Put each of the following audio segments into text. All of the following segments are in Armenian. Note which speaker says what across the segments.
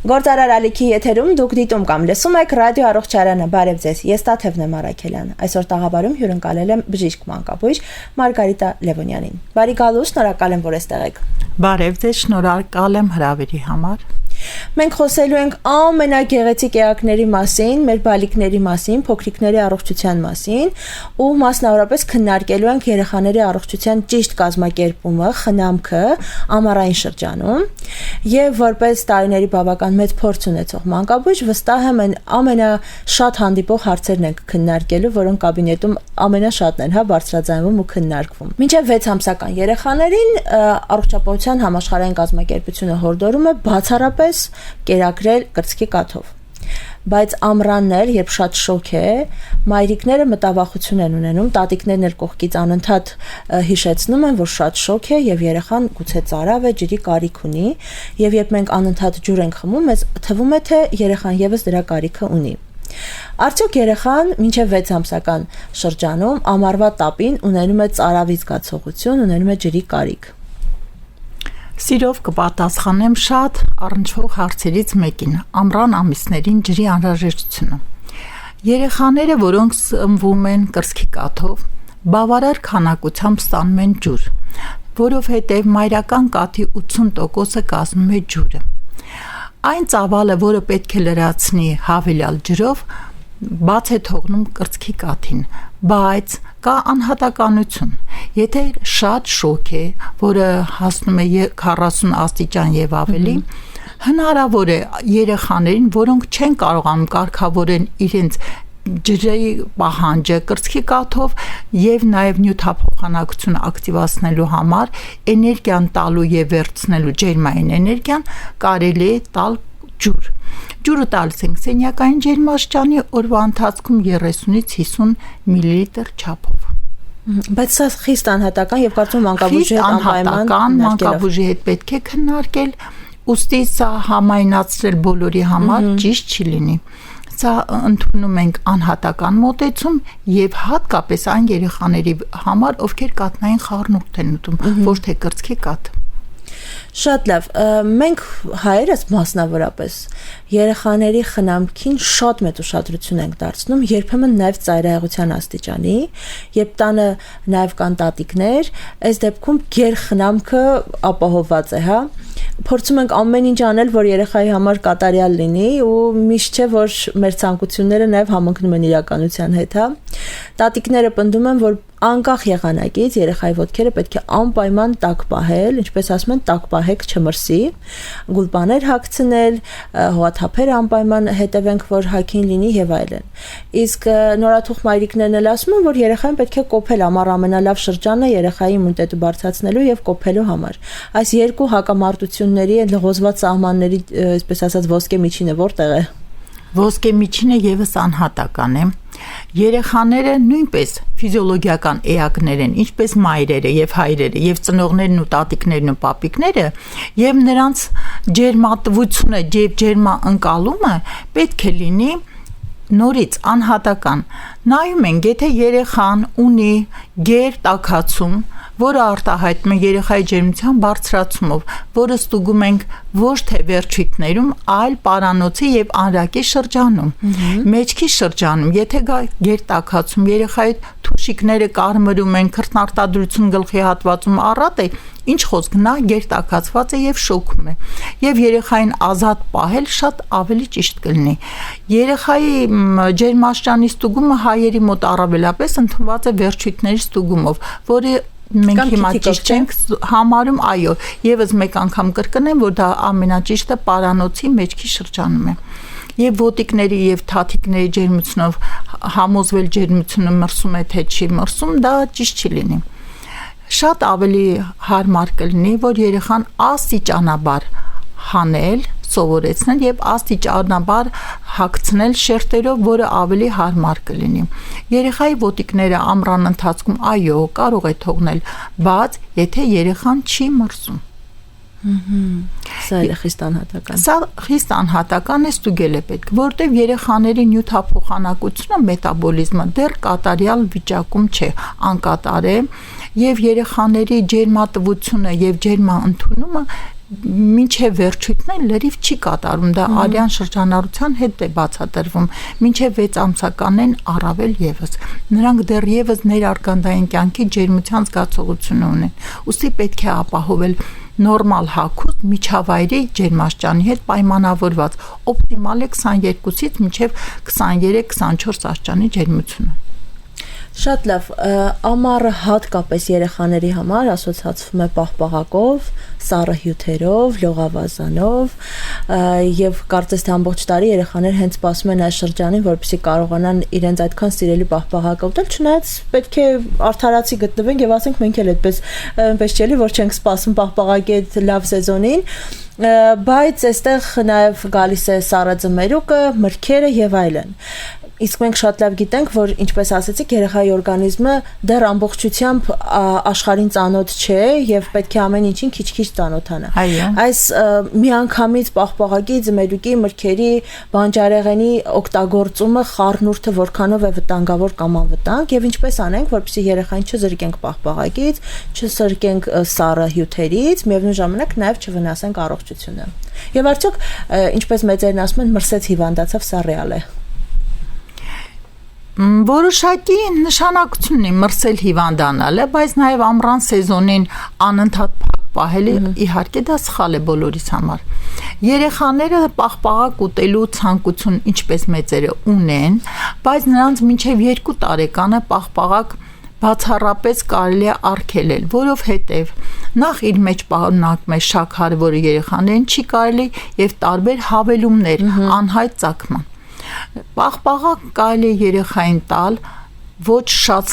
Speaker 1: Գործարար Ալիքի եթերում դուք դիտում կամ լսում եք ռադիո առողջարանը, բարև ձեզ, ես Տաթևն եմ Արաքելյան, այսօր տաղավարում հյուրընկալել եմ բժիշկ մանկաբույժ Մարգարիտա Լևոնյանին, բարի գալուս, շնորհակալ եմ, որ այստեղ եք։
Speaker 2: Բարև ձեզ, շնորհակալ եմ հրավերի համար։
Speaker 1: Մենք խոսելու ենք ամենագեղեցիկ էակների մասին, մեր բալիկների մասին, փոքրիկների առողջության մասին ու մասնավորապես քննարկելու ենք երեխաների առողջության ճիշտ կազմակերպումը, խնամքը ամառային շրջանում եւ որպես տարիների բավական մեծ փորձ ունեցող մանկաբույժ վստահ եմ ամենաշատ հանդիպող հարցերն ենք քննարկելու, որոնք կաբինետում ամենաշատն են, բարձրաձայնվում ու քննարկվում։ Մինչև 6 ամսական երեխաներին առողջապահության համաշխարհային կազմակերպությունը հորդորում է բացառապես կերակրել կրծքի կաթով։ Բայց ամռաններ, երբ շատ շոգ է, մայրիկները մտավախություն են ունենում, տատիկներն էլ կողքից անընդհատ հիշեցնում են, որ շատ շոգ է եւ երեխան գուցե ծարավ է, ջրի կարիք ունի, եւ երբ մենք անընդհատ ջուր ենք խմում, մեզ թվում է, թե երեխան եւս դրա կարիքը ունի։ Արդյոք երեխան մինչև 6 ամսական շրջանում ամառվա տապին ունենում է ծարավի զգացողություն, ունենում է ջրի կարիք։
Speaker 2: Սիրով կպատասխանեմ շատ առնչվող հարցերից մեկին՝ ամռան ամիսներին ջրի անհրաժեշտությունը։ Երեխաները, որոնք սնվում են կրծքի կաթով, բավարար քանակությամբ ստանում են ջուր, որովհետև մայրական կաթի 80%-ը կազմում է ջուրը։ Այն ծավալը, որը պետք է լրացնի հավելյալ ջրով, բաց է թողնում կրծքի կաթին, բայց կա անհատականություն։ Եթե շատ շոգ է, որը հասնում է 40 աստիճան եւ ավելի, հնարավոր է երեխաներին, որոնք չեն կարողանում կարգավորեն իրենց ջրի պահանջը կրծքի կաթով եւ նաեւ նյութափոխանակությունը ակտիվացնելու համար էներգիան տալու եւ վերցնելու ջերմային էներգիան կարելի է տալ ջուր։ Ջուրը տալիս ենք սենյակային ջերմաստիճանի օրվա ընթացքում 30-ից 50 մլ չափով։
Speaker 1: Բայց սա խիստ անհատական եւ կարծում մանկաբույժի հետ անպայման
Speaker 2: մանկաբույժի հետ պետք է քննարկել, ուստի սա համայնացնել բոլորի համար ճիշտ չի լինի։ Սա ընդունում ենք անհատական մոտեցում եւ հատկապես այն երեխաների համար, ովքեր կաթնային խառնուրդ են ուտում, ոչ թե կրծքի կաթ։
Speaker 1: Շատ լավ, մենք հայերս մասնավորապես երեխաների խնամքին շատ մեծ ուշադրություն ենք դարձնում, երբեմն նաև ծայրահեղության աստիճանի, երբ տանը նաև կան տատիկներ, այս դեպքում գերխնամքը ապահովված է, հա։ Փորձում ենք ամեն ինչ անել, որ երեխայի համար կատարյալ լինի ու միշտ չէ, որ մեր ցանկությունները նաև համընկնում են իրականության հետ, հա։ Տատիկները պնդում են, որ անկախ եղանակից երեխայի ոտքերը պետք է անպայման տաք պահել, ինչպես ասում են, տաք պահեք չմրսի, գուլպաներ հագցնել, հողաթափեր անպայման հետևենք, որ հագին լինի եւ այլն։ Իսկ նորաթուխ մայրիկներն էլ ասում են, որ երեխային պետք է կոփել, ամառ ամենալավ շրջանն է երեխայի իմունիտետը բարձրացնելու եւ կոփելու համար։ Այս երկու հակամարտությունների լղոզված սահմանների, այսպես ասած, ոսկե միջինը որտեղ է։
Speaker 2: Ոսկե միջինը եւս անհատական է։ Երեխաները նույնպես ֆիզիոլոգիական էակներ են, ինչպես մայրերը եւ հայրերը, եւ ծնողներն ու տատիկներն ու պապիկները, եւ նրանց ջերմատվությունը եւ ջերմաընկալումը պետք է լինի նորից անհատական։ Նայում ենք, եթե երեխան ունի գեր տաքացում, որը արտահայտում է երեխայի ջերմության բարձրացումով, որը ստուգում ենք ոչ թե վերջույթներում, այլ պարանոցի եւ անրակի շրջանում։ Մեջքի շրջանում, եթե գերտաքացում երեխայի թուշիկները կարմրում են, քրտնարտադրություն գլխի հատվածում առատ է, ինչ խոսք, նա գերտաքացված է եւ շոքում է։ Եվ երեխային ազատ պահել շատ ավելի ճիշտ կլինի։ Երեխայի ջերմաստիճանի ստուգումը հայերի մոտ առավելապես ընդունված է վերջույթների ստուգումով, որը մենք հիմա ճիշտ չենք համարում, այո, եւս մեկ անգամ կրկնեմ, որ դա ամենաճիշտը պարանոցի մեջքի շրջանում է։ Եվ ոտիկների եւ թաթիկների ջերմությունով համոզվել ջերմությունը մրսում է թե չի մրսում, դա ճիշտ չի լինի։ Շատ ավելի հարմար կլինի, որ երեխան աստիճանաբար հանել, սովորեցնել եւ աստիճանաբար հագցնել շերտերով, որը ավելի հարմար կլինի։ Երեխայի ոտիկները ամռան ընթացքում այո, կարող է թողնել բաց, եթե երեխան չի մրսում։
Speaker 1: Սա է խիստ անհատական։
Speaker 2: Սա խիստ անհատական է, ստուգել է պետք, որտեղ երեխաների նյութափոխանակությունը, մետաբոլիզմը դեռ կատարյալ վիճակում չէ, անկատար է, եւ երեխաների ջերմատվությունը եւ ջերմաընդունումը մինչև վերջույթն լրիվ չի կատարում, դա արյան շրջանառության հետ է բացատրվում, մինչև 6 ամսականն առավել եւս։ Նրանք դեռևս ներարգանդային կյանքի ջերմության զգացողություն ունեն։ Ուստի պետք է ապահովել նորմալ հագուստ միջավայրի ջերմաստիճանի հետ պայմանավորված, օպտիմալ է 22-ից մինչև 23-24 աստիճանի ջերմությունը։
Speaker 1: Շատ լավ, ամառը հատկապես երեխաների համար ասոցացվում է պաղպաղակով, սառը հյութերով, լողավազանով եւ կարծես թե ամբողջ տարի երեխաները հենց սպասում են այս շրջանին, որպեսզի կարողանան իրենց այդքան սիրելի պաղպաղակը ուտել, չնայած պետք է արդարացի գտնվենք եւ ասենք մենք էլ այնպես չէ՞ որ չենք սպասում պաղպաղակի այդ լավ սեզոնին, բայց այստեղ նաեւ գալիս է սառը ձմերուկը, մրգերը եւ այլն։ Իսկ մենք շատ լավ գիտենք, որ ինչպես ասացիք, երեխայի օրգանիզմը դեռ ամբողջությամբ աշխարհին ծանոթ չէ եւ պետք է ամեն ինչին քիչ-քիչ ծանոթանա։ Այս միանգամից պաղպաղակի, ձմերուկի, մրգերի, բանջարեղենի օգտագործումը խառնուրդը որքանով է վտանգավոր կամ անվտանգ եւ ինչպես անենք, որպեսզի երեխային չզրկենք պաղպաղակից, չզրկենք սառը հյութերից, միևնույն ժամանակ նաեւ չվնասենք առողջությունը։ Եվ արդյոք ինչպես մեծերն ասում են, մրսեց հիվանդացավ, սա ռեալ է։
Speaker 2: Որոշակի նշանակություն ունի մրսել հիվանդանալը, բայց նաև ամռան սեզոնին անընդհատ փակ պահելը իհարկե դա սխալ է բոլորիս համար։ Երեխաները պաղպաղակ ուտելու ցանկություն ինչպես մեծերը ունեն, բայց նրանց մինչև 2 տարեկանը պաղպաղակ բացառապես կարելի է արգելել, որովհետև նախ իր մեջ պարունակում է շաքար, որը երեխաներին չի կարելի, եւ տարբեր հավելումներ, անհայտ ծագման։ Պաղպաղակ կարելի է երեխային տալ ոչ շատ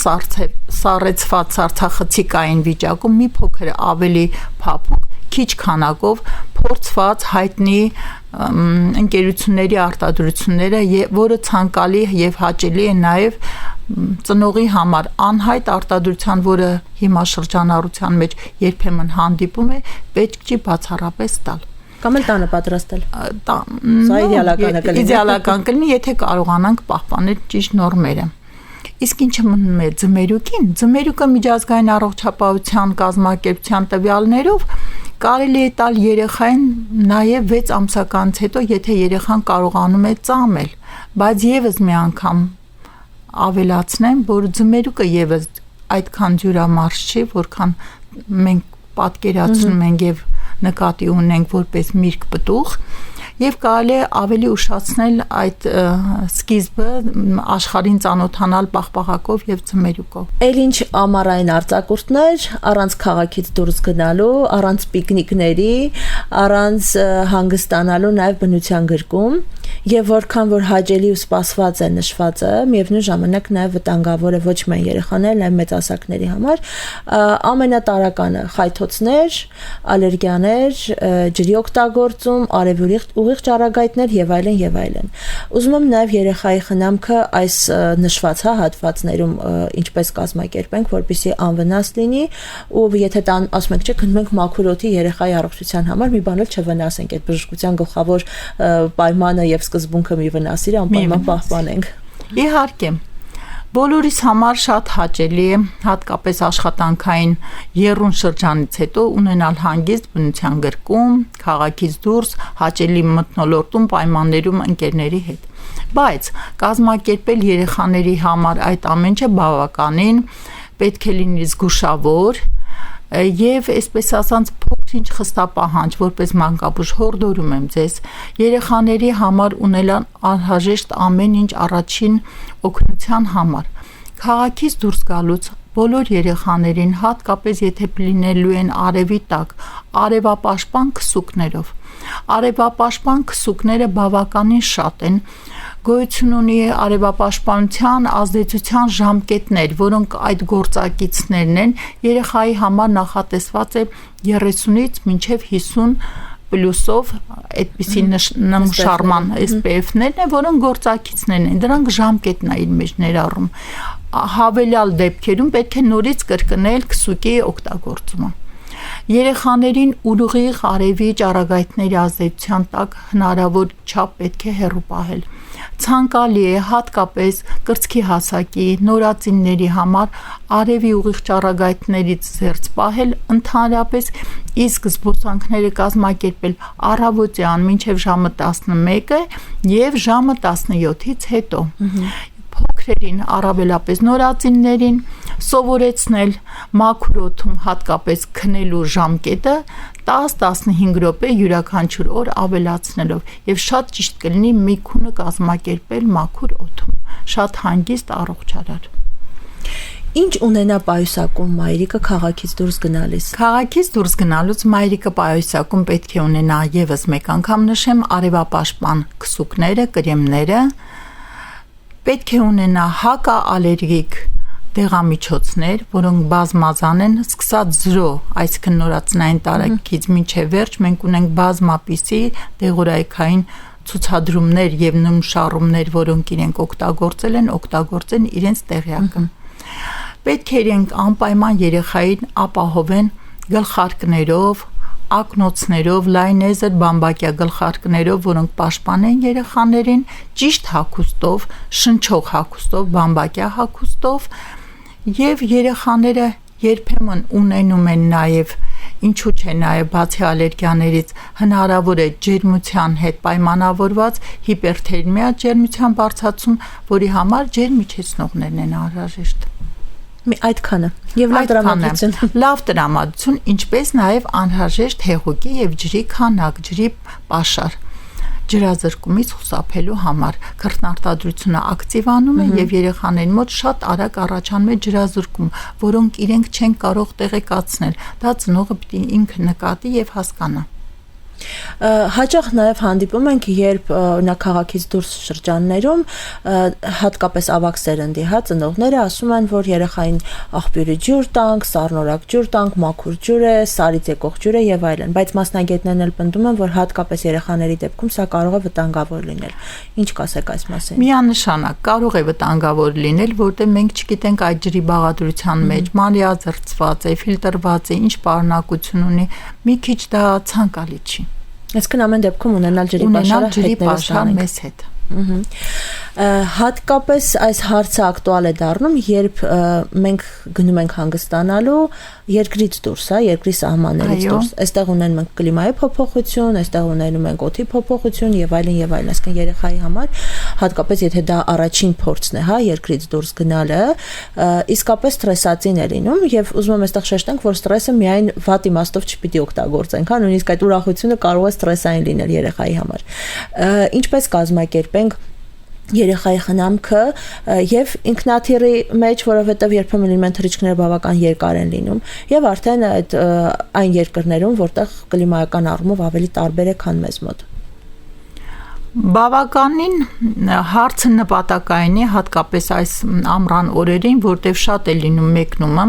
Speaker 2: սառեցված սառցախցիկային վիճակում, մի փոքր ավելի փափուկ, քիչ քանակով փորձված հայտնի ընկերությունների արտադրությունները, որը ցանկալի եւ հաճելի է նաեւ ծնողի համար անհայտ արտադրության, որը հիմա շրջանառության մեջ երբեմն հանդիպում է, պետք չի բացառապես տալ։
Speaker 1: Կամ էլ տանը պատրաստել։ Սա
Speaker 2: իդեալական կլինի, եթե կարողանանք պահպանել ճիշտ նորմերը։ Իսկ ինչը մնում է ձմերուկին, ձմերուկը միջազգային առողջապահության կազմակերպության տվյալներով կարելի է տալ երեխային նաև 6 ամսականից հետո, եթե երեխան կարողանում է ծամել, բայց եւս մի անգամ ավելացնեմ, որ ձմերուկը եւս այդքան ջուրամարս չի, որքան մենք պատկերացնում ենք եւ նկատի ունենք որպես միրգ պտուղ եւ կարելի է ավելի ուշացնել այդ սկիզբը աշխարհին ծանոթանալ պաղպաղակով եւ ձմերուկով։
Speaker 1: Էլ ինչ ամառային արձակուրդներ, առանց քաղաքից դուրս գնալու, առանց պիկնիկների, առանց հանգստանալու նաեւ բնության գրկում եւ որքան որ հաճելի ու սպասված է նշվածը, միևնույն ժամանակ նաեւ վտանգավոր է ոչ միայն երեխաների, այլ մեծահասակների համար, ամենատարականը խայթոցներ, ալերգիաներ, ջրի օգտագործում, ուղիղ ճառագայթներ եւ այլն եւ այլն։ Ուզում եմ նաեւ երեխայի խնամքը այս նշված հատվածներում ինչպես կազմակերպենք, որպեսզի անվնաս լինի ու եթե ասում ենք, չէ, գնում ենք մաքուր օդի երեխայի առողջության համար, մի բան էլ չվնասենք, այդ բժշկության գլխավոր պայմանը եւ սկզբունքը մի վնասիր անպայման պահպանենք։
Speaker 2: Իհարկե բոլորիս համար շատ հաճելի է հատկապես աշխատանքային եռուն շրջանից հետո ունենալ հանգիստ բնության գրկում, քաղաքից դուրս, հաճելի մթնոլորտում պայմաններում ընկերների հետ։ Բայց կազմակերպել երեխաների համար այդ ամենը բավականին պետք է լինի զգուշավոր եւ այսպես ասած փոքր-ինչ խստապահանջ, որպես մանկաբույժ հորդորում եմ ձեզ երեխաների համար ունենալ անհրաժեշտ ամեն ինչ առաջին օգնության համար։ Քաղաքից դուրս գալուց բոլոր երեխաներին, հատկապես եթե լինելու են արևի տակ, արևապաշտպան քսուկներով։ Արևապաշտպան քսուկները բավականին շատ են։ Գոյություն ունի արևապաշտպանության ազդեցության ժամկետներ, որոնք այդ գործակիցներն են, երեխայի համար նախատեսված է 30-ից մինչև 50 պլյուսով այդպիսի նմշարման SPF-ներն են, որոնք գործակիցներն են, դրանք ժամկետն է իր մեջ ներառում։ Հավելյալ դեպքերում պետք է նորից կրկնել քսուկի օգտագործումը։ Երեխաներին ուղիղ արևի ճառագայթների ազդեցության տակ հնարավոր չափ պետք է հեռու պահել։ ցանկալի է հատկապես կրծքի հասակի նորածինների համար արևի ուղիղ ճառագայթներից զերծ պահել ընդհանրապես, իսկ զբոսանքները կազմակերպել առավոտյան մինչև ժամը 11-ը եւ ժամը 17-ից հետո։ Փոքրերին, առավելապես նորածիններին սովորեցնել մաքուր օդում հատկապես քնելու ժամկետը 10-15 րոպե յուրաքանչյուր օր ավելացնելով եւ շատ ճիշտ կլինի մի քունը կազմակերպել մաքուր օդում, շատ հանգիստ առողջարար։
Speaker 1: Ինչ ունենա պայուսակում մայրիկը քաղաքից դուրս գնալիս։
Speaker 2: Քաղաքից դուրս գնալուց մայրիկը պայուսակում պետք է ունենա եւս մեկ անգամ նշեմ արևապաշտպան քսուկները, կրեմները, պետք է ունենա հակաալերգիկ դեղամիջոցներ, որոնք բազմազան են, սկսած 0, այսինքն նորածնային տարիքից մինչև վերջ մենք ունենք բազմապիսի դեղորայքային ցուցադրումներ եւ նմուշառումներ, որոնք իրենք օգտագործեն իրենց տեղյակը։ Պետք է իրենք անպայման երեխային ապահովեն գլխարկներով, ակնոցներով, լայնեզր բամբակյա գլխարկներով, որոնք պաշտպանեն երեխաներին ճիշտ հագուստով, շնչող հագուստով, բամբակյա հագուստով եւ երեխաները երբեմն ունենում են նաեւ ինչու՞ չէ նաեւ բացի ալերգիաներից հնարավոր է ջերմության հետ պայմանավորված հիպերթերմիա ջերմության բարձրացում, որի համար ջերմիջեցնողներն են անհրաժեշտ։
Speaker 1: Այդքանը եւ լավ տրամադրություն։
Speaker 2: Լավ տրամադրություն, ինչպես նաեւ անհրաժեշտ հեղուկի եւ ջրի քանակ, ջրի պաշար ջրազրկումից խուսափելու համար քրտնարտադրությունը ակտիվանում է եւ երեխաների մոտ շատ արագ առաջանում է ջրազրկում, որոնք իրենք չեն կարող տեղեկացնել։ Դա ծնողը պիտի ինքը նկատի եւ հասկանա։
Speaker 1: Հաճախ նաև հանդիպում ենք, երբ օրինակ քաղաքից դուրս շրջաններում հատկապես ավագ սերնդի ծնողները ասում են, որ երեխային աղբյուրի ջուր տանք, սառնորակ ջուր տանք, մաքուր ջուր է, սարից եկող ջուր է եւ այլն, բայց մասնագետներն էլ պնդում են, որ հատկապես երեխաների դեպքում սա կարող է վտանգավոր լինել։ Ինչ կասեք այս մասին։
Speaker 2: Միանշանակ կարող է վտանգավոր լինել, որտեղ մենք չգիտենք այդ ջրի բաղադրության մեջ մանրիազրծված է, ֆիլտրված է, ինչ պարունակություն ունի, մի քիչ դա ցանկալի չի։
Speaker 1: Այսինքն ամեն դեպքում ունենալ ջրի պաշար
Speaker 2: մեզ հետ։
Speaker 1: Հատկապես այս հարցը ակտուալ է դառնում, երբ մենք գնում ենք հանգստանալու երկրից դուրս, երկրի սահմաններից դուրս։ Այստեղ ունենում ենք կլիմայի փոփոխություն, այստեղ ունենում ենք օդի փոփոխություն եւ այլն եւ այլն, այսինքն երեխայի համար, հատկապես եթե դա առաջին փորձն է, երկրից դուրս գնալը, իսկապես ստրեսացին է լինում եւ ուզում եմ այստեղ շեշտենք, որ ստրեսը միայն վատ իմաստով չպիտի օգտագործենք, նույնիսկ այդ ուրախությունը կարող է ստրեսային լինել երեխայի համար։ Ինչպես կազմակերպենք երեխայի խնամքը եւ ինքնաթիռի մեջ, որովհետեւ երբեմն լինում թռիչքները բավական երկար են լինում եւ արդեն այն երկրներում, որտեղ կլիմայական առումով ավելի տարբեր է, քան մեզ մոտ։
Speaker 2: Բավականին հարցը նպատակային է, հատկապես այս ամռան օրերին, որտեղ շատ է լինում մեկնումը։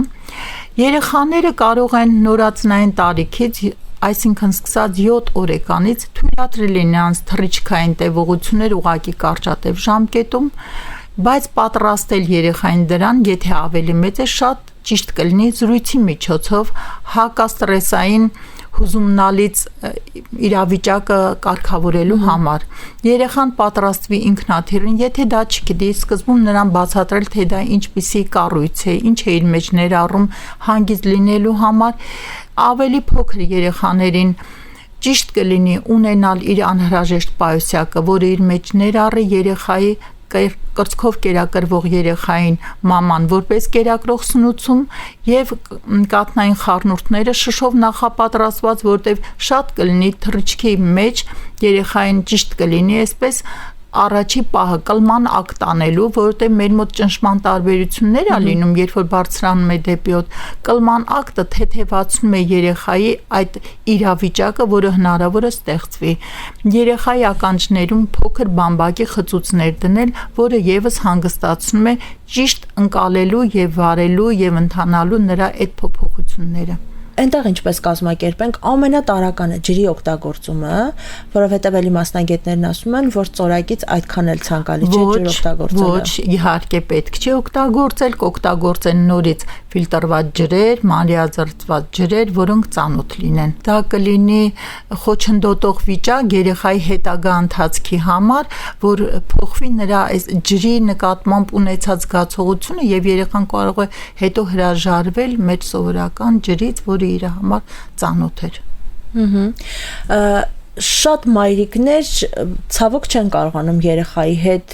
Speaker 2: Երեխաները կարող են նորածնային տարիքից, այսինքն սկսած 7 օրեկանից թույլատրել են նրանց թռիչքային տևողություններ ուղղակի կարճատև ժամկետում, բայց պատրաստել երեխային դրան, եթե ավելի մեծ է, շատ ճիշտ կլինի զրույցի միջոցով հակաստրեսային հուզումնալից իրավիճակը կարգավորելու համար։ Երեխան պատրաստվի ինքնաթիռին, եթե դա չգիտի, սկզբում նրան բացատրել, թե դա ինչպիսի կառույց է, ինչ է իր մեջ ներառում հանգիստ լինելու համար, ավելի փոքր երեխաներին ճիշտ կլինի ունենալ իր անհրաժեշտ պայուսակը, որը իր մեջ ներառի երեխայի կրծքով կերակրվող երեխային մաման որպես կերակրող սնուցում եւ կաթնային խառնուրդները շշով նախապատրաստված, որտեղ շատ կլինի թռիչքի մեջ երեխային ճիշտ կլինի այսպես առաջի պահը կլման ակտ անելու, որովհետև մեր մոտ ճնշման տարբերություններ է լինում, երբ որ բարձրանում է դեպի օդ, կլման ակտը թեթևացնում է երեխայի այդ իրավիճակը, որը հնարավոր է ստեղծվի։ Երեխայի ականջներում փոքր բամբակի խծուծներ դնել, որը եւս հանգստացնում է ճիշտ ընկալելու եւ վարելու եւ ընթանալու նրա այդ փոփոխությունները։
Speaker 1: Այնտեղ ինչպես կազմակերպենք, ամենատարականը ջրի օգտագործումը, որովհետև էլի մասնագետներն ասում են, որ ծորակից այդքան էլ ցանկալի չէ ջուր օգտագործելը։
Speaker 2: Ոչ, իհարկե պետք չէ օգտագործել, կօգտագործեն նորից ֆիլտրված ջրեր, մանրէազերծված ջրեր, որոնք ծանոթ լինեն։ Դա կլինի խոչընդոտող վիճակ երեխայի հետագա ընթացքի համար, որ փոխվի նրա այս ջրի նկատմամբ ունեցած զգացողությունը եւ երեխան կարող է հետո հրաժարվել մեր սովորական ջրից, որը իր համար ծանոթ էր։
Speaker 1: Շատ մայրիկներ ցավոք չեն կարողանում երեխայի հետ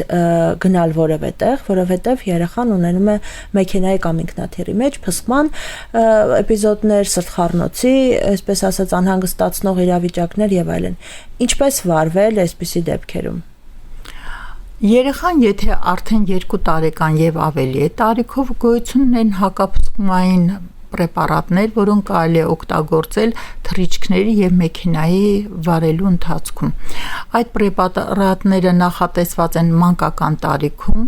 Speaker 1: գնալ որևէ տեղ, որովհետև երեխան ունենում է մեքենայի կամ ինքնաթիռի մեջ փսխման էպիզոդներ, սրտխառնոցի, այսպես ասած անհանգստացնող իրավիճակներ եւ այլն։ Ինչպես վարվել այսպիսի դեպքերում։
Speaker 2: Երեխան, եթե արդեն 2 տարեկան եւ ավելի է տարիքով, գոյություն ունեն հակափսխումային պրեպարատներ, որոնք կարելի է օգտագործել թռիչքների եւ մեքենայի վարելու ընթացքում։ Այդ պրեպարատները նախատեսված են մանկական տարիքում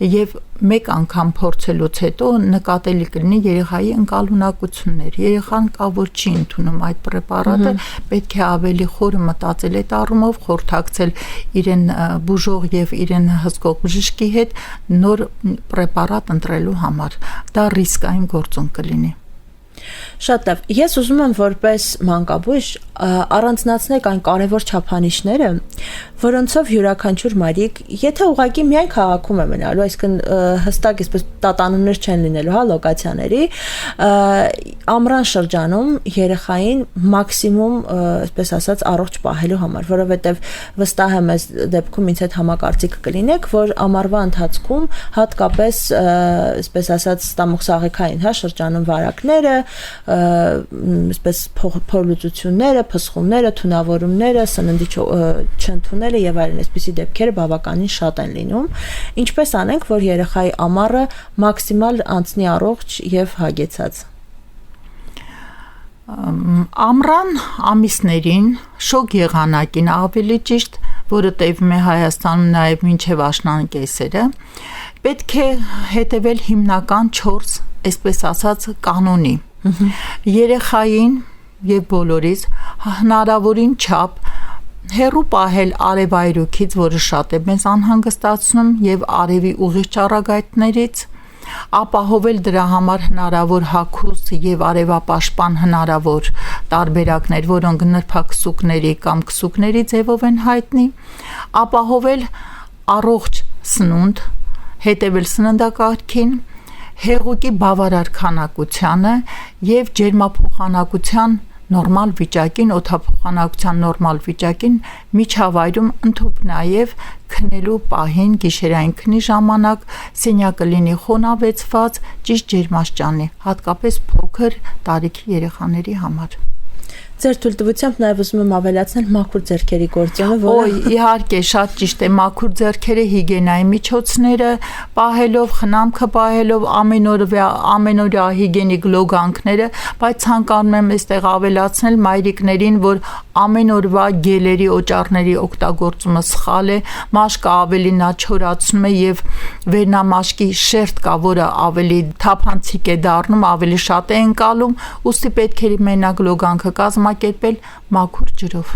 Speaker 2: եւ մեկ անգամ փորձելուց հետո նկատելի կլինի երեխայի ընկալունակություններ։ Երեխան կա որ չի ընդունում այդ պրեպարատը, պետք է ավելի խորը մտածել այդ առումով, խորհրդակցել իրեն բուժող եւ իրեն հսկող բժշկի հետ նոր պրեպարատ ընտրելու համար։ Դա ռիսկային գործոն կլինի։
Speaker 1: Շատ լավ։ Ես ուզում եմ որպես մանկաբույժ առանձնացնել այն կարևոր չափանիշները, որոնցով յուրաքանչյուր մայրիկ, եթե ուղղակի միայն քաղաքում է մնալու, այսինքն հստակ այսպես տատանումներ չեն լինելու, հա, լոկացիաների, ամռան շրջանում երեխային մաքսիմում, այսպես ասած, առողջ պահելու համար, որովհետև վստահ եմ այս դեպքում ինձ հետ համակարծիք կլինեք, որ ամառվա ընթացքում հատկապես, այսպես ասած, ստամոքսաղեքային, հա, շրջանում վարակները, այսպես փորլուծությունները, փսխումները, թունավորումները, սննդի չընդունելը եւ այլն, այսպիսի դեպքերը բավականին շատ են լինում։ Ինչպես անենք, որ երեխայի ամառը մաքսիմալ անցնի առողջ եւ հագեցած։
Speaker 2: Ամռան ամիսներին, շոգ եղանակին ավելի ճիշտ, որը տևում է Հայաստանում նաեւ մինչեւ աշնան կեսերը, պետք է հետևել հիմնական 4, այսպես ասած, կանոնի։ Երեխային եւ բոլորիս հնարավորին չափ հեռու պահել արևայրուքից, որը շատ է մեզ անհանգստացնում, եւ արևի ուղիղ ճառագայթներից, ապահովել դրա համար հնարավոր հագուստ եւ արևապաշտպան հնարավոր տարբերակներ, որոնք նրբաքսուկների կամ քսուկների ձևով են հայտնի, ապահովել առողջ սնունդ, հետևել սննդակարգին, հեղուկի բավարար քանակությանը եւ ջերմափոխանակության նորմալ վիճակին, օդափոխանակության նորմալ վիճակին միջավայրում ընդհանուր նաեւ քնելու պահին գիշերային քնի ժամանակ սենյակը լինի խոնավեցված, ճիշտ ջերմաստիճանի, հատկապես փոքր տարիքի երեխաների համար։
Speaker 1: Ձեր թույլտվությամբ նաև ուզում եմ ավելացնել մաքուր ձեռքերի գործոնը,
Speaker 2: որը իհարկե շատ ճիշտ է, մաքուր ձեռքերը, հիգիենայի միջոցները պահելով, խնամքը պահելով, ամենօրյա հիգիենիկ լոգանքները, բայց ցանկանում եմ այստեղ ավելացնել մայրիկներին, որ ամեն օրվա գելերի, օճառների օգտագործումը սխալ է, մաշկը ավելի նա չորացնում է եւ վերնամաշկի շերտ կա, որը ավելի թափանցիկ է դառնում, ավելի շատ է ընկալում, ուստի պետք է մենակ լոգանքը կազմակերպել մաքուր ջրով։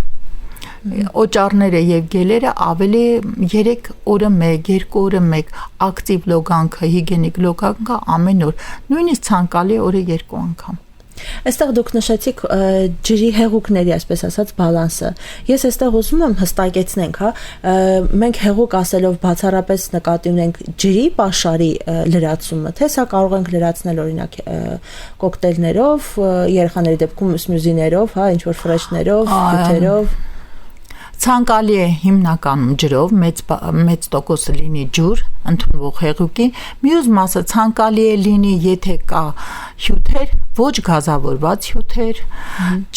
Speaker 2: Օճառները եւ գելերը ավելի 3 օրը 1, 2 օրը 1 ակտիվ լոգանքը, հիգիենիկ լոգանքը ամեն օր, նույնիսկ ցանկալի օրը 2 անգամ։
Speaker 1: Այստեղ դուք նշեցիք ջրի հեղուկների, այսպես ասած, բալանսը։ Ես այստեղ ուզում եմ հստակեցնենք, հա, մենք հեղուկ ասելով բացառապես նկատի ունենք ջրի պաշարի լրացումը, թե սա կարող ենք լրացնել օրինակ կոկտեյլներով, երեխաների դեպքում սմյուզիներով, հա, ինչ որ ֆրեշներով, հյութերով։
Speaker 2: Ցանկալի է հիմնականում ջրով, մեծ տոկոսը լինի ջուր, ընդունվող հեղուկի, մյուս մասը ցանկալի է լինի, եթե կա հյութեր, ոչ գազավորված հյութեր,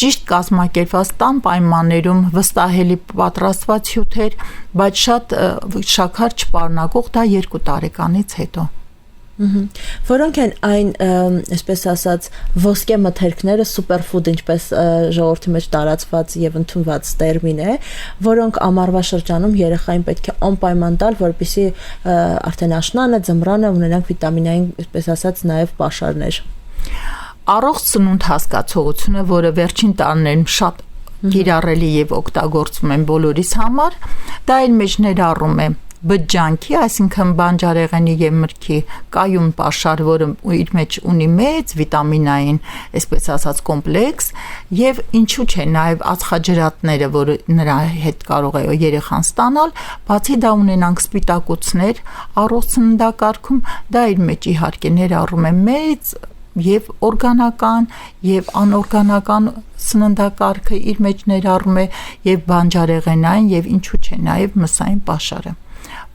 Speaker 2: ճիշտ կազմակերպված տան պայմաններում վստահելի պատրաստված հյութեր, բայց շատ շաքար չպարունակող, դա 2 տարեկանից հետո։
Speaker 1: Որոնք են այն, այսպես ասած, ոսկե մթերքները, սուպերֆուդ, ինչպես ժողովրդի մեջ տարածված եւ ընդունված տերմին է, որոնք ամառվա շրջանում երեխային պետք է անպայման տալ, որպեսզի արդեն աշնանը, ձմռանը ունենանք վիտամինային, այսպես ասած, նաեւ պաշարներ։
Speaker 2: Առողջ սնունդ հասկացողությունը, որը վերջին տարիներին շատ կիրառելի եւ օգտագործվում են բոլորիս համար, դա իր մեջ ներառում է բջջանքի, այսինքն բանջարեղենի եւ մրգի կայուն պաշար, որը իր մեջ ունի մեծ վիտամինային, այսպես ասած, կոմպլեքս, եւ ինչու՞ չէ նաեւ ածխաջրատները, որը նրա հետ կարող է երեխան ստանալ, բացի դա ունենանք սպիտակուցներ, առողջ սննդակարգում, դա իր մեջ իհարկե ներառում է մեծ եւ օրգանական եւ անօրգանական սննդակարգը իր մեջ ներառում է եւ բանջարեղենային եւ ինչու՞ չէ նաեւ մսային պաշարը,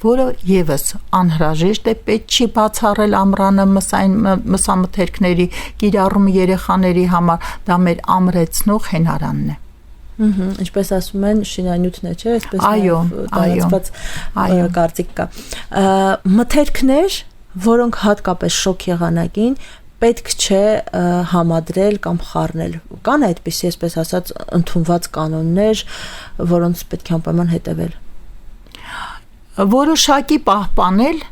Speaker 2: որը եւս անհրաժեշտ է, պետք չի բացառել ամռանը մսամթերքների կիրառումը երեխաների համար, դա մեր ամրեցնող հենարանն է։
Speaker 1: Ինչպես ասում են, շինանյութն է, չէ՞, այսպես
Speaker 2: այո,
Speaker 1: տարածված կարծիք կա։ Մթերքներ, որոնք հատկապես շոկ եղանակին պետք չէ համադրել կամ խառնել։ Կան այդպիսի, այսպես ասած, ընդունված կանոններ, որոնց պետք է անպայման հետևել։
Speaker 2: Որոշակի պահպանել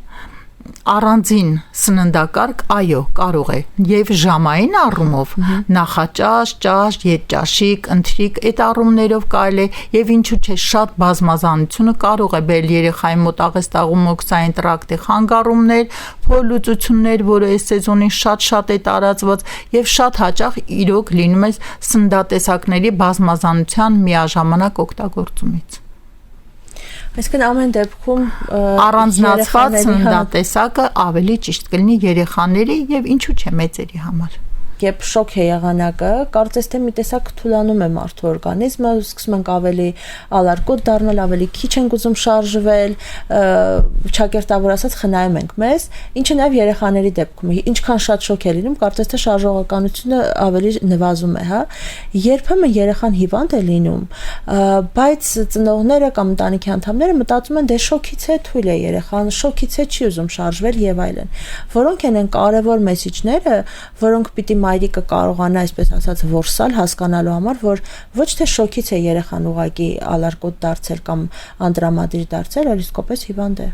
Speaker 2: առանձին սննդակարգ, այո, կարող է եւ ժամային առումով նախաճաշ, ճաշ, ետճաշիկ, ընթրիկ այդ առումներով կարելի է եւ ինչու՞ չէ շատ բազմազանությունը կարող է բերել երեխայի մոտ աղեստաղումոքսային տրակտի խանգարումներ, փորլուծություններ, որը այս սեզոնին շատ է տարածված եւ շատ հաճախ իրոք լինում է սննդատեսակների բազմազանության միաժամանակ օգտագործումից։
Speaker 1: Այսինքն ամեն դեպքում
Speaker 2: առանձնացված սննդատեսակը ավելի ճիշտ կլինի երեխաների եւ ինչու՞ չէ մեծերի համար։
Speaker 1: Երբ շոկ է եղանակը, կարծես թե մի տեսակ թուլանում է մարդու օրգանիզմը, սկսում ենք ավելի ալարկոտ դառնալ, ավելի քիչ ենք ուզում շարժվել, ճակերտավոր ասած խնայում ենք մեզ, ինչը նաև երեխաների դեպքում, ինչքան շատ շոկ է լինում, կարծես թե շարժողականությունը ավելի նվազում է, հա։ Երբեմն երեխան հիվանդ է լինում, բայց ծնողները կամ ընտանիքի անդամները մտածում են, դե շոկից է թույլ է երեխան, շոկից է չի ուզում շարժվել եւ այլն։ Որոնք են կարևոր մեսիջները, որոնք պիտի մայրիկը կարողանա, այսպես ասած, որսալ հասկանալու համար, որ ոչ թե շոկից է երեխան ուղակի ալարկոտ դարձել կամ անդրամադիր դարձել, այլ իսկապես հիվանդ է։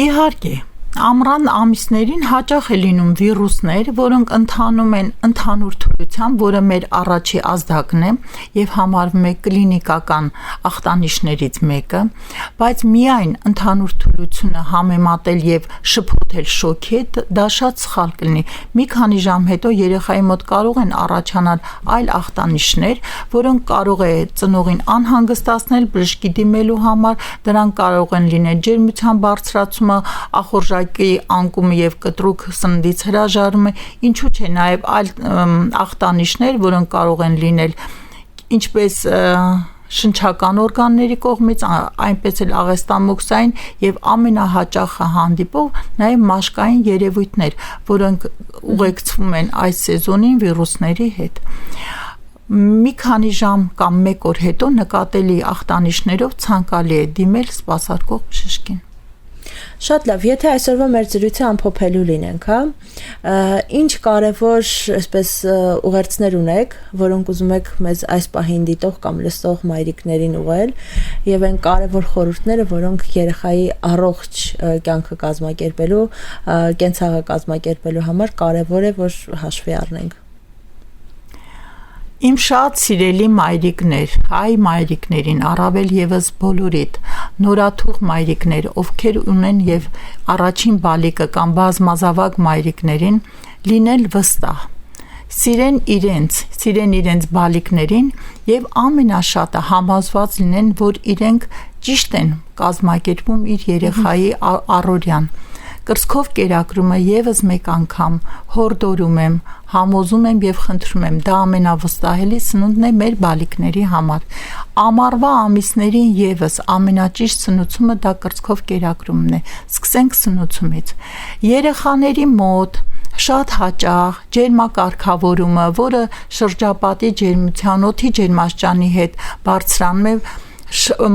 Speaker 2: Իհարկե, ամռան ամիսներին հաճախ է լինում վիրուսներ, որոնք ընթանում են ընդհանուր թուլությամբ, որը մեր առաջի ազդակն է եւ համարվում է կլինիկական ախտանիշներից մեկը, բայց միայն ընդհանուր թուլությունը համեմատել եւ շփոթել շոկի հետ դա շատ սխալ կլինի։ Մի քանի ժամ հետո երեխայի մոտ կարող են առաջանալ այլ ախտանիշներ, որոնք կարող է ծնողին անհանգստացնել բժշկի դիմելու համար, դրանք կարող են լինել ջերմության բարձրացումը, ախորժակի անկումը եւ կտրուկ սննդից հրաժարումը, ինչու՞ չէ նաեւ այլ ախտանիշներ, որոնք կարող են լինել ինչպես շնչական օրգանների կողմից, այնպես էլ աղեստամոքսային եւ ամենահաճախը հանդիպող նաեւ մաշկային երևույթներ, որոնք ուղեկցվում են այս սեզոնին վիրուսների հետ։ Մի քանի ժամ կամ 1 օր հետո նկատելի ախտանիշներով ցանկալի է դիմել սպասարկող բժշկին։
Speaker 1: Շատ լավ, եթե այսօրվա մեր զրույցը ամփոփելու լինենք, հա, ինչ կարևոր, այսպես ուղերձներ ունեք, որոնք ուզում եք մեզ այս պահին դիտող կամ լսող մայրիկներին ուղղել, եւ այն կարևոր խորհուրդները, որոնք երեխայի առողջ կյանքը կազմակերպելու, կենցաղը կազմակերպելու համար կարևոր է, որ հաշվի առնենք։
Speaker 2: Իմ շատ սիրելի մայրիկներ, հայ մայրիկներին, առավել եւս բոլորիդ նորաթուխ մայրիկներ, ովքեր ունեն եւ առաջին բալիկը կամ բազմազավակ մայրիկներին, լինել վստահ, սիրեն իրենց բալիկներին եւ ամենաշատը համոզված լինեն, որ իրենք ճիշտ են կազմակերպում իր երեխայի առօրյան։ Կրծքով կերակրումը եւս մեկ անգամ հորդորում եմ, համոզում եմ եւ խնդրում եմ, դա ամենավստահելի սնունդն է մեր բալիկների համար։ Ամառվա ամիսներին եւս ամենաճիշտ սնուցումը դա կրծքով կերակրումն է։ Սկսենք սնուցումից։ Երեխաների մոտ շատ հաճախ ջերմակարգավորումը, որը շրջապատի ջերմության, օդի ջերմաստիճանի հետ բարձրանում է,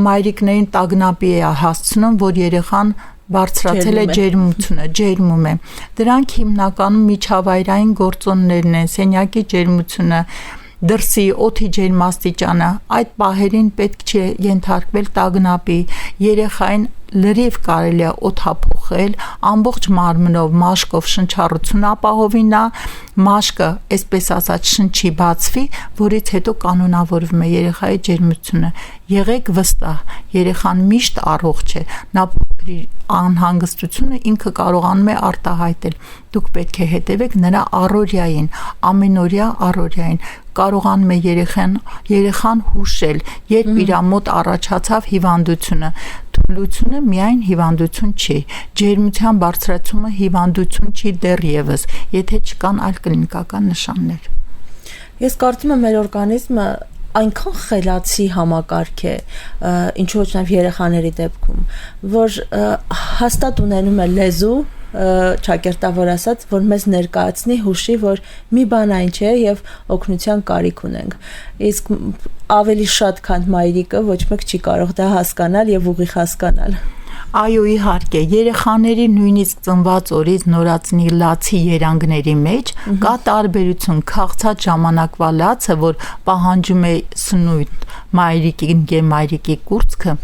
Speaker 2: մայրիկներին տագնապի է հասցնում, որ երեխան բարձրացել է ջերմությունը, ջերմում է։ Դրանք հիմնականում միջավայրային գործոններն են, սենյակի ջերմությունը, դրսի օդի ջերմաստիճանը, այդ պահերին պետք չէ ենթարկվել տագնապի, երեխային լրիվ կարելի է օդափոխել, ամբողջ մարմնով մաշկով շնչառություն ապահովի նա, մաշկը, այսպես ասած, շնչի բացվի, որից հետո կանոնավորվում է երեխայի ջերմությունը։ Եղեք վստահ, երեխան միշտ առողջ է, նա անհանգստությունը ինքը կարողանում է արտահայտել։ Դուք պետք է հետևեք նրա առօրյային, ամենօրյա առօրյային։ Կարողանում է երեխան հուշել, երբ իր մոտ առաջացավ հիվանդությունը։ Թուլությունը միայն հիվանդություն չի, ջերմության բարձրացումը հիվանդություն չի դեռևս, եթե չկան այլ կլինիկական նշաններ։
Speaker 1: Ես կարծում եմ մեր օրգանիզմը այնքան խելացի համակարգ է, ինչու ոչ նաև երեխաների դեպքում, որ հաստատ ունենում է լեզու, ճակերտավոր ասած, որ մեզ ներկայացնի, հուշի, որ մի բան այն չէ եւ օգնության կարիք ունենք։ Իսկ ավելի շատ քան մայրիկը ոչ մեկ չի կարող դա հասկանալ եւ ուղիղ հասկանալ։
Speaker 2: Այո, իհարկե, երեխաների նույնիսկ ծնված օրից նորածնի լացի երանգների մեջ կա տարբերություն, քաղցած ժամանակվա լացը, որ պահանջում է սնունդ, մայրիկի կուրծքը,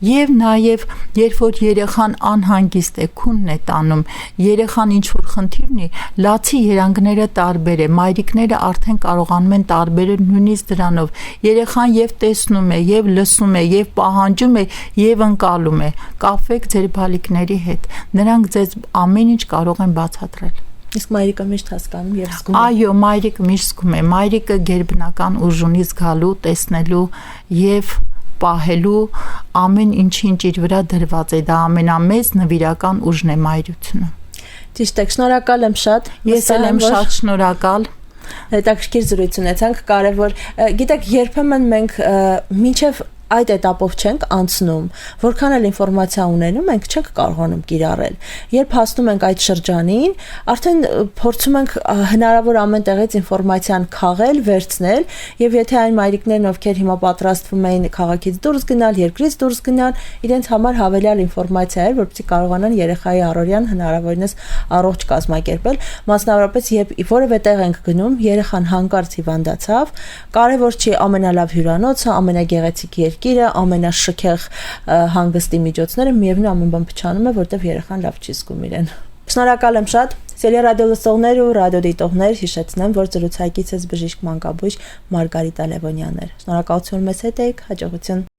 Speaker 2: եւ նաեւ երբ որ երեխան անհանգիստ է, քունն է տանում, երեխան ինչ որ խնդիր ունի, լացի երանգները տարբեր է, մայրիկները արդեն կարողանում են տարբերել նույնիսկ դրանով։ Երեխան եւ տեսնում է, եւ լսում է, եւ պահանջում է, եւ ընկալում է։ Կապվեք ձեր բալիկների հետ, նրանք ձեզ ամեն ինչ կարող են բացատրել։
Speaker 1: Իսկ մայրիկը միշտ հասկանում եւ զգում է։
Speaker 2: Այո, մայրիկը միշտ զգում է։ Մայրիկը գերբնական ուժ ունի զգալու, տեսնելու եւ պահելու ամեն ինչ իր վրա դրված է։ Դա ամենամեծ նվիրական ուժն է մայրությունը։
Speaker 1: Ճիշտ է, շնորհակալ եմ շատ։
Speaker 2: Ես էլ եմ շատ շնորհակալ։
Speaker 1: Հետաքրքիր զրույց ունեցանք, կարևոր։ Գիտեք, երբեմն մենք մինչև այդ этаպով չենք անցնում, որքան էլ ինֆորմացիա ունենում ենք, չենք կարողանում կիրառել։ Երբ հասնում ենք այդ շրջանին, արդեն փորձում ենք հնարավոր ամեն տեղից ինֆորմացիան քաղել, վերցնել, եւ եթե այն մայրիկներն, ովքեր հիմա պատրաստվում էին քաղաքից դուրս գնալ, երկրից դուրս գնալ, իրենց համար հավելյալ ինֆորմացիա էր, որպեսզի կարողանան երեխայի առօրյան հնարավորինս առողջ կազմակերպել, մասնավորապես երբ որևէ տեղ ենք գնում, երեխան հանկարծ հիվանդացավ, կարևոր չի ամենալավ հյուրանոցը, ամենագեղեցիկ երկիրը, ամենաշքեղ հանգստի միջոցները, միևնույն ամեն բան փչանում է, որտեղ երեխան լավ չի զգում իրեն։ Շնորհակալ եմ շատ։ Սիրելի ռադիոլսողներ ու ռադիոդիտողներ, հիշեցնեմ, որ զրուցակիցս բժիշկ մանկաբույժ Մարգարիտա Լևոնյանն էր։ Շնորհակալություն մեզ հետ եք, հաջողություն։